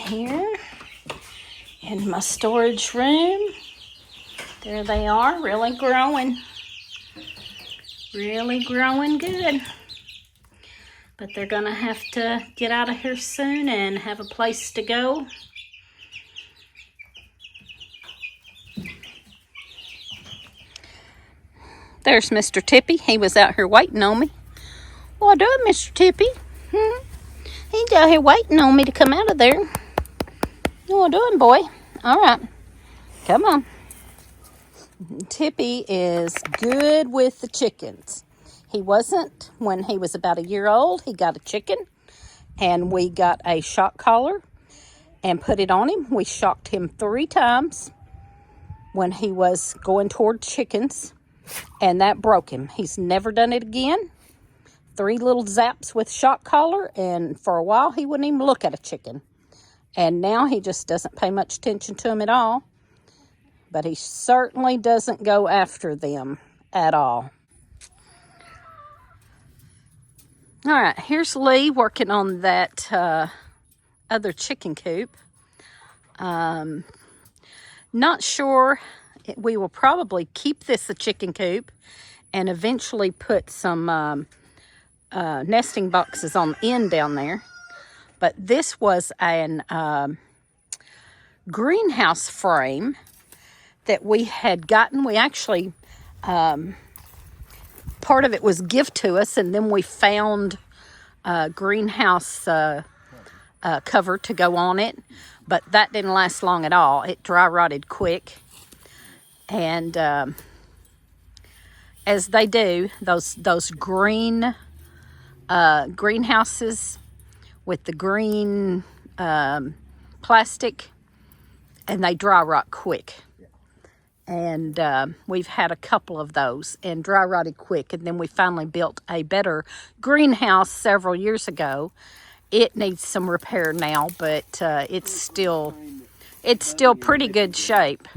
here in my storage room. There they are, really growing. Really growing good. But they're gonna have to get out of here soon and have a place to go. There's Mr. Tippy. He was out here waiting on me. What doing, Mr. Tippy? He's out here waiting on me to come out of there. What doing, boy? All right. Come on. Tippy is good with the chickens. He wasn't when he was about a year old. He got a chicken, and we got a shock collar and put it on him. We shocked him 3 times when he was going toward chickens, and that broke him. He's never done it again. 3 little zaps with shock collar, and for a while he wouldn't even look at a chicken. And now he just doesn't pay much attention to them at all. But he certainly doesn't go after them at all. All right, here's Lee working on that other chicken coop. Not sure. We will probably keep this a chicken coop and eventually put some nesting boxes on the end down there. But this was an greenhouse frame that we had gotten. We actually, part of it was gift to us, and then we found a greenhouse cover to go on it, but that didn't last long at all. It dry rotted quick, and as they do, those green greenhouses with the green plastic, and they dry rot quick. And we've had a couple of those and dry rotted quick. And then we finally built a better greenhouse several years ago. It needs some repair now, but it's still pretty good shape.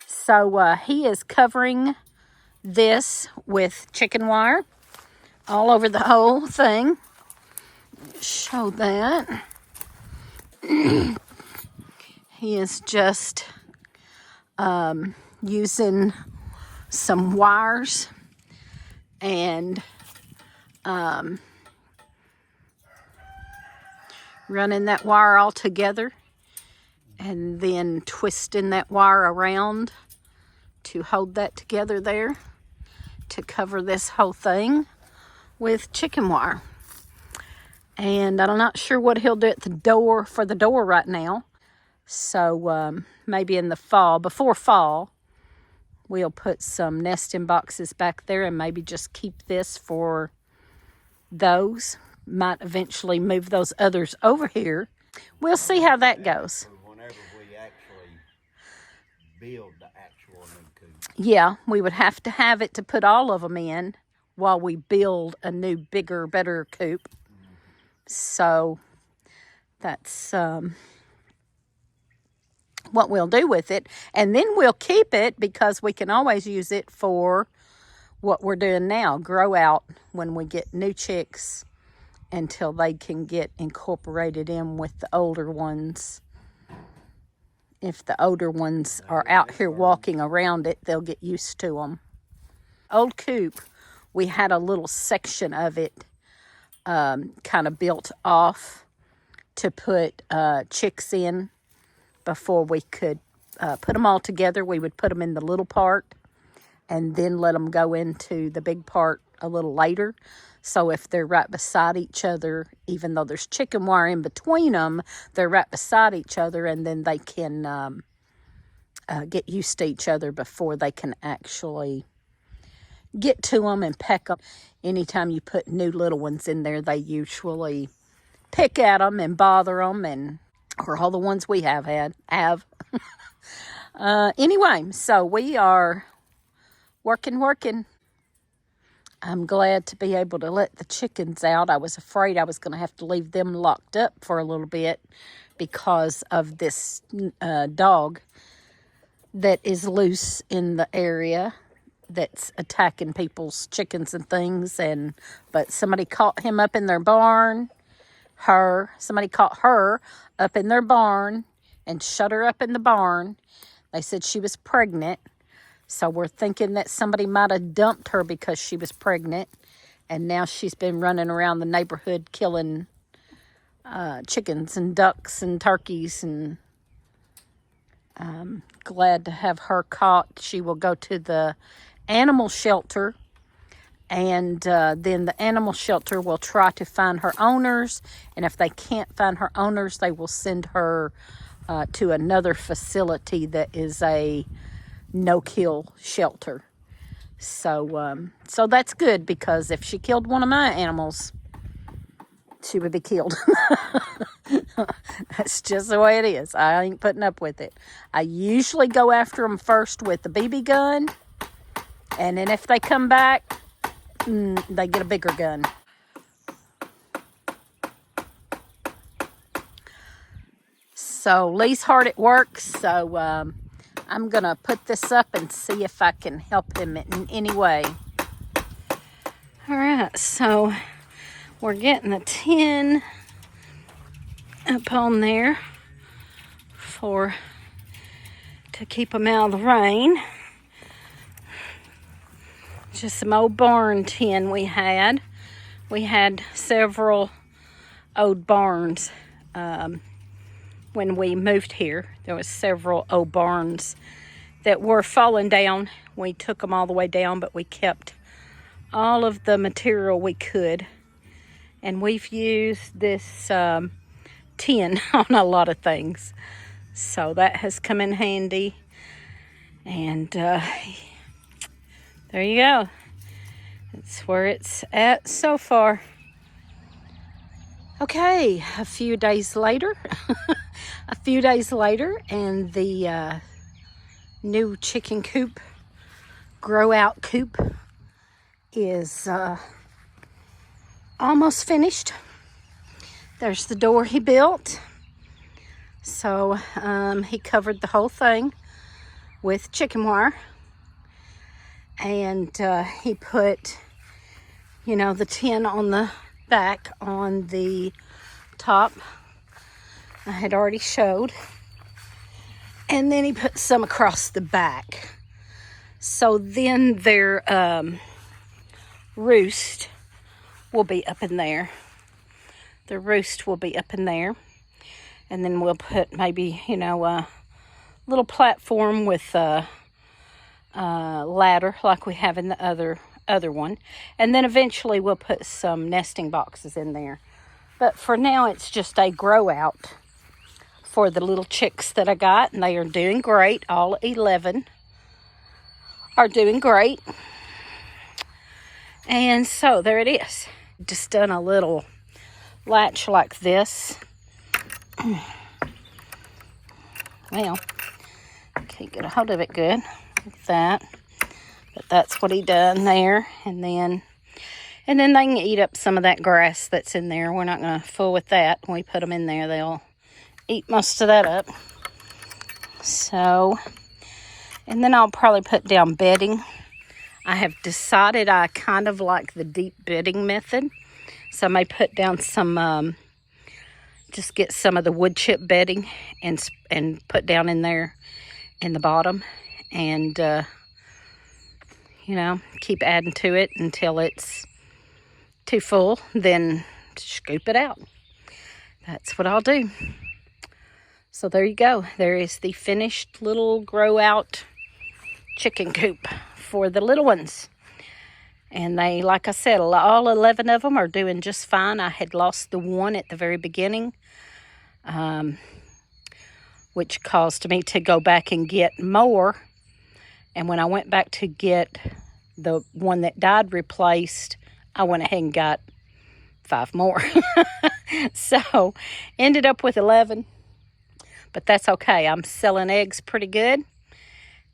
So he is covering this with chicken wire all over the whole thing. Show that. He is just using some wires and running that wire all together and then twisting that wire around to hold that together there to cover this whole thing with chicken wire. And I'm not sure what he'll do at the door for the door right now. So maybe in the fall, before fall, we'll put some nesting boxes back there and maybe just keep this for those. Might eventually move those others over here. We'll see how that goes. Whenever we actually build the actual new coop. Yeah, we would have to have it to put all of them in while we build a new, bigger, better coop. So that's what we'll do with it. And then we'll keep it because we can always use it for what we're doing now. Grow out when we get new chicks until they can get incorporated in with the older ones. If the older ones are out here walking around it, they'll get used to them. Old coop, we had a little section of it kind of built off to put chicks in. Before we could put them all together, we would put them in the little part and then let them go into the big part a little later. So if they're right beside each other, even though there's chicken wire in between them, they're right beside each other, and then they can get used to each other before they can actually get to them and peck them. Anytime you put new little ones in there, they usually pick at them and bother them, or all the ones we have. Anyway, so we are working. I'm glad to be able to let the chickens out. I was afraid I was going to have to leave them locked up for a little bit because of this dog that is loose in the area that's attacking people's chickens and things. But somebody caught him up in their barn, somebody caught her up in their barn and shut her up in the barn. They said she was pregnant. So we're thinking that somebody might have dumped her because she was pregnant. And now she's been running around the neighborhood killing chickens and ducks and turkeys. And I'm glad to have her caught. She will go to the animal shelter. And then the animal shelter will try to find her owners. And if they can't find her owners, they will send her to another facility that is a no-kill shelter. So that's good, because if she killed one of my animals, she would be killed. That's just the way it is. I ain't putting up with it. I usually go after them first with the BB gun. And then if they come back, they get a bigger gun. So Lee's hard at work, so I'm going to put this up and see if I can help him in any way. All right, so we're getting the tin up on there to keep them out of the rain. Just some old barn tin we had. We had several old barns. When we moved here, there was several old barns that were falling down. We took them all the way down, but we kept all of the material we could. And we've used this tin on a lot of things. So that has come in handy. And there you go. That's where it's at so far. Okay, a few days later, and the new chicken coop, grow out coop, is almost finished. There's the door he built. So he covered the whole thing with chicken wire, and he put, the tin on the back on the top. I had already showed. And then he put some across the back. So then their roost will be up in there. The roost will be up in there. And then we'll put maybe, a little platform with a ladder like we have in the other one. And then eventually we'll put some nesting boxes in there. But for now, it's just a grow out for the little chicks that I got. And they are doing great. All 11 are doing great. And so there it is. Just done a little latch like this. Well, I can't get a hold of it good. Like that. But that's what he done there. And then they can eat up some of that grass that's in there. We're not going to fool with that. When we put them in there, they'll eat most of that up. So, and then I'll probably put down bedding. I have decided I kind of like the deep bedding method. So I may put down some, just get some of the wood chip bedding and put down in there in the bottom. And, keep adding to it until it's too full. Then scoop it out. That's what I'll do. So there you go. There is the finished little grow out chicken coop for the little ones. And they, like I said, all 11 of them are doing just fine. I had lost the one at the very beginning, which caused me to go back and get more. And when I went back to get the one that died replaced, I went ahead and got 5 more. So, ended up with 11. But that's okay. I'm selling eggs pretty good.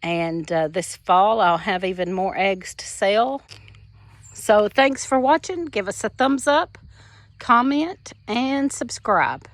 And this fall, I'll have even more eggs to sell. So, thanks for watching. Give us a thumbs up, comment, and subscribe.